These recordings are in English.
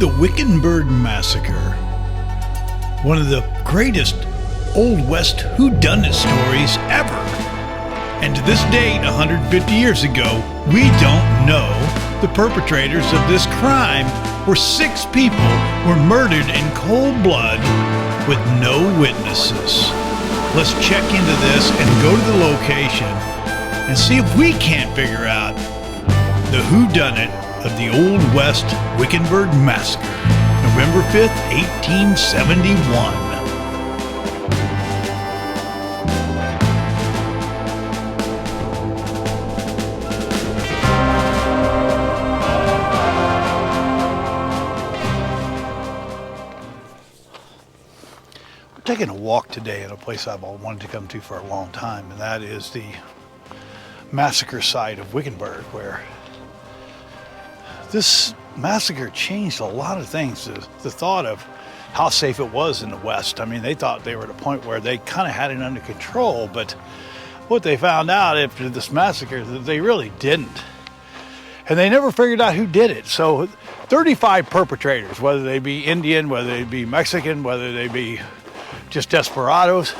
The Wickenburg Massacre, one of the greatest Old West whodunit stories ever. And to this date, 150 years ago, we don't know the perpetrators of this crime, where 6 people were murdered in cold blood with no witnesses. Let's check into this and go to the location and see if we can't figure out the whodunit of the Old West Wickenburg Massacre, November 5th, 1871. We're taking a walk today in a place I've wanted to come to for a long time, and that is the massacre site of Wickenburg, where this massacre changed a lot of things. The thought of how safe it was in the West. I mean, they thought they were at a point where they kind of had it under control, but what they found out after this massacre, that they really didn't. And they never figured out who did it. So 35 perpetrators, whether they be Indian, whether they be Mexican, whether they be just desperados,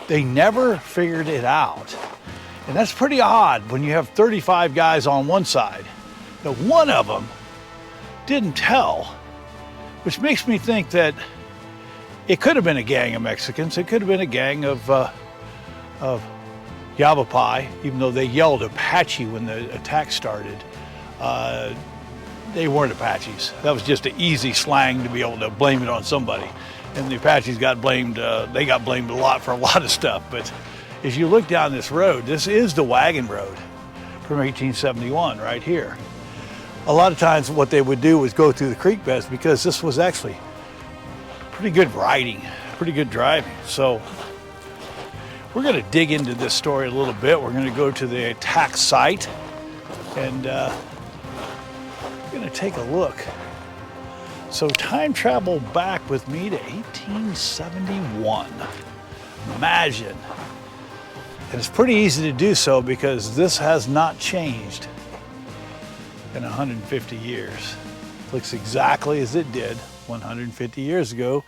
they never figured it out. And that's pretty odd when you have 35 guys on one side. Now, one of them didn't tell, which makes me think that it could have been a gang of Mexicans. It could have been a gang of Yavapai, even though they yelled Apache when the attack started. They weren't Apaches. That was just an easy slang to be able to blame it on somebody. And the Apaches got blamed, they got blamed a lot for a lot of stuff. But as you look down this road, this is the wagon road from 1871 right here. A lot of times what they would do was go through the creek beds, because this was actually pretty good riding, pretty good driving. So we're going to dig into this story a little bit. We're going to go to the attack site, and we're going to take a look. So time travel back with me to 1871. Imagine. And it's pretty easy to do so because this has not changed in 150 years. It looks exactly as it did 150 years ago.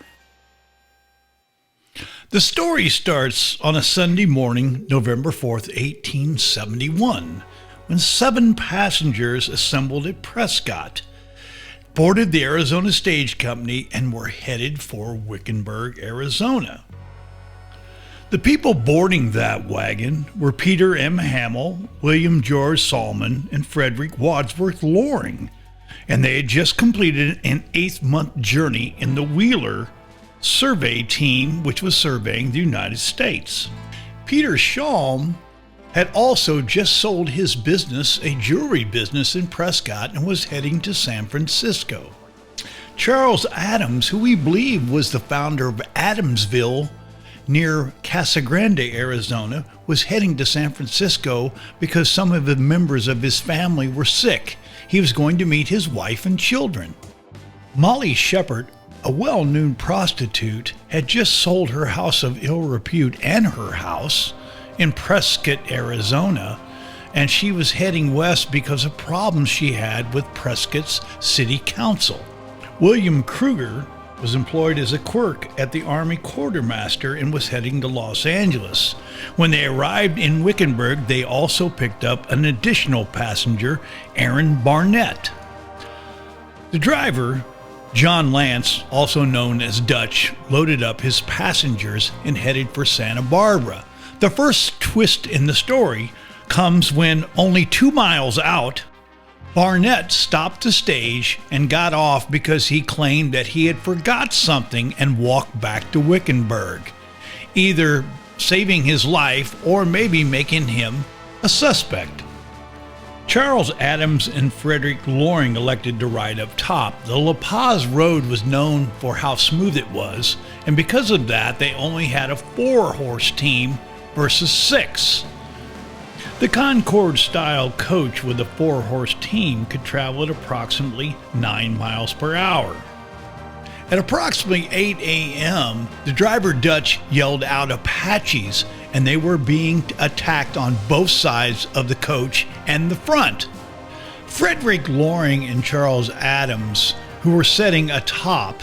The story starts on a Sunday morning, November 4th, 1871, when 7 passengers assembled at Prescott, boarded the Arizona Stage Company, and were headed for Wickenburg, Arizona. The people boarding that wagon were Peter M. Hamill, William George Salmon, and Frederick Wadsworth Loring, and they had just completed an 8-month journey in the Wheeler survey team, which was surveying the United States. Peter Shalm had also just sold his business, a jewelry business in Prescott, and was heading to San Francisco. Charles Adams, who we believe was the founder of Adamsville near Casa Grande, Arizona, was heading to San Francisco because some of the members of his family were sick. He was going to meet his wife and children. Molly Shepard, a well-known prostitute, had just sold her house of ill repute and her house in Prescott, Arizona, and she was heading west because of problems she had with Prescott's city council. William Kruger was employed as a clerk at the Army Quartermaster and was heading to Los Angeles. When they arrived in Wickenburg, they also picked up an additional passenger, Aaron Barnett. The driver, John Lance, also known as Dutch, loaded up his passengers and headed for Santa Barbara. The first twist in the story comes when, only 2 miles out, Barnett stopped the stage and got off because he claimed that he had forgot something and walked back to Wickenburg, either saving his life or maybe making him a suspect. Charles Adams and Frederick Loring elected to ride up top. The La Paz Road was known for how smooth it was, and because of that, they only had a 4-horse team versus 6. The Concorde-style coach with a 4-horse team could travel at approximately 9 miles per hour. At approximately 8 a.m., the driver Dutch yelled out Apaches, and they were being attacked on both sides of the coach and the front. Frederick Loring and Charles Adams who were sitting atop.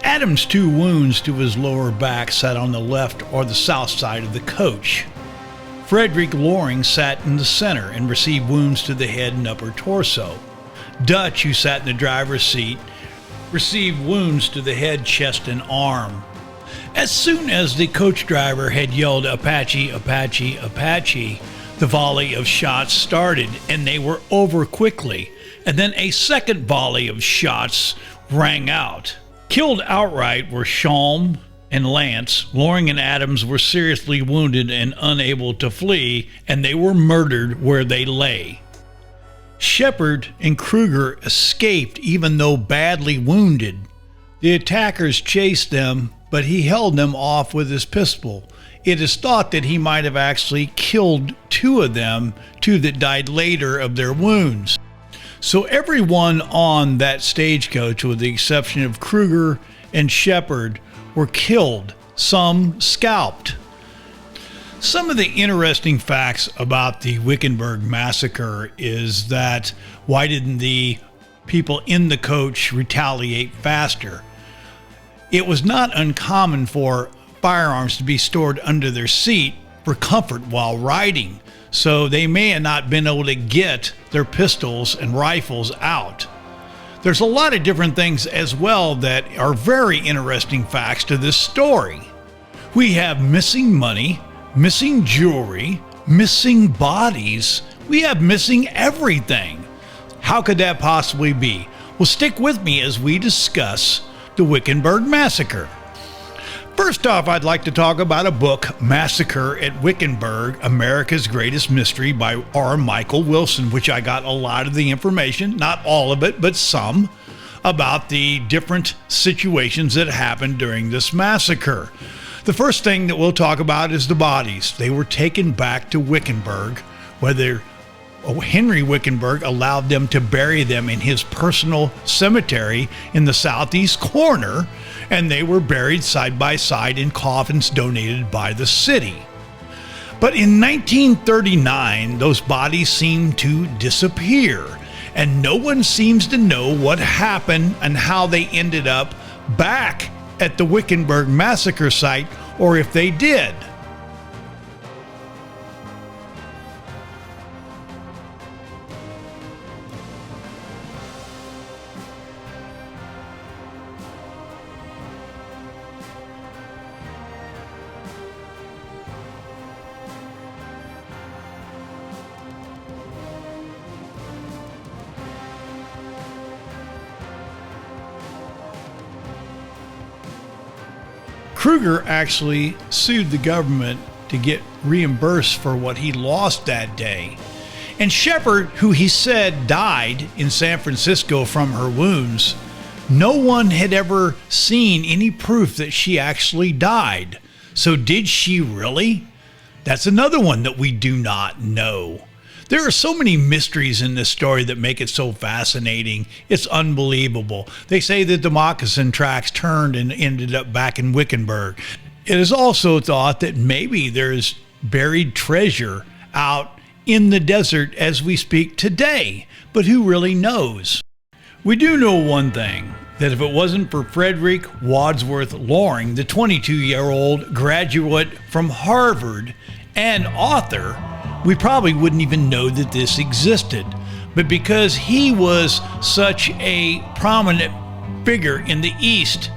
Adams' 2 wounds to his lower back sat on the left or the south side of the coach. Frederick Loring sat in the center and received wounds to the head and upper torso. Dutch, who sat in the driver's seat, received wounds to the head, chest, and arm. As soon as the coach driver had yelled, "Apache, Apache, Apache," the volley of shots started, and they were over quickly. And then a second volley of shots rang out. Killed outright were Shalm and Lance. Loring and Adams were seriously wounded and unable to flee, and they were murdered where they lay. Shepard and Kruger escaped even though badly wounded. The attackers chased them, but he held them off with his pistol. It is thought that he might have actually killed 2 of them, 2 that died later of their wounds. So everyone on that stagecoach, with the exception of Kruger and Shepard, were killed, some scalped. Some of the interesting facts about the Wickenburg Massacre is that why didn't the people in the coach retaliate faster? It was not uncommon for firearms to be stored under their seat for comfort while riding, so they may have not been able to get their pistols and rifles out. There's a lot of different things as well that are very interesting facts to this story. We have missing money, missing jewelry, missing bodies. We have missing everything. How could that possibly be? Well, stick with me as we discuss the Wickenburg Massacre. First off, I'd like to talk about a book, Massacre at Wickenburg, America's Greatest Mystery by R. Michael Wilson, which I got a lot of the information, not all of it, but some, about the different situations that happened during this massacre. The first thing that we'll talk about is the bodies. They were taken back to Wickenburg, where Henry Wickenburg allowed them to bury them in his personal cemetery in the southeast corner, and they were buried side by side in coffins donated by the city. But in 1939, those bodies seemed to disappear, and no one seems to know what happened and how they ended up back at the Wickenburg Massacre site, or if they did. Kruger actually sued the government to get reimbursed for what he lost that day. And Shepard, who he said died in San Francisco from her wounds, no one had ever seen any proof that she actually died. So did she really? That's another one that we do not know. There are so many mysteries in this story that make it so fascinating. It's unbelievable. They say that the moccasin tracks turned and ended up back in Wickenburg. It is also thought that maybe there's buried treasure out in the desert as we speak today, but who really knows? We do know one thing, that if it wasn't for Frederick Wadsworth Loring, the 22-year-old graduate from Harvard and author, we probably wouldn't even know that this existed. But because he was such a prominent figure in the East,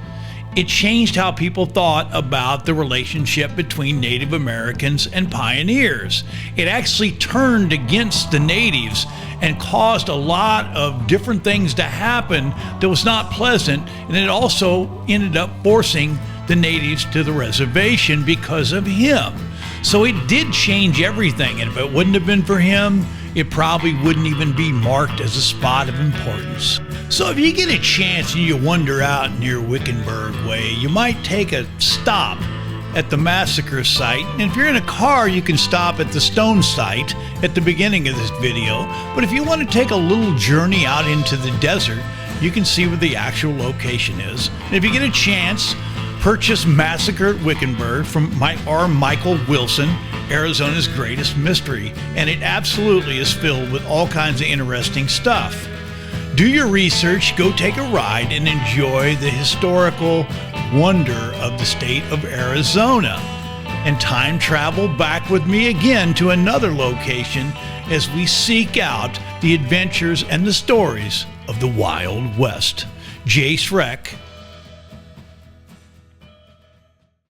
it changed how people thought about the relationship between Native Americans and pioneers. It actually turned against the natives and caused a lot of different things to happen that was not pleasant, and it also ended up forcing the natives to the reservation because of him. So it did change everything, and if it wouldn't have been for him, it probably wouldn't even be marked as a spot of importance. So if you get a chance and you wander out near Wickenburg Way, you might take a stop at the massacre site. And if you're in a car, you can stop at the stone site at the beginning of this video. But if you want to take a little journey out into the desert, you can see where the actual location is. And if you get a chance, purchase Massacre at Wickenburg from R. Michael Wilson, Arizona's Greatest Mystery, and it absolutely is filled with all kinds of interesting stuff. Do your research, go take a ride, and enjoy the historical wonder of the state of Arizona. And time travel back with me again to another location as we seek out the adventures and the stories of the Wild West. Jace Reck,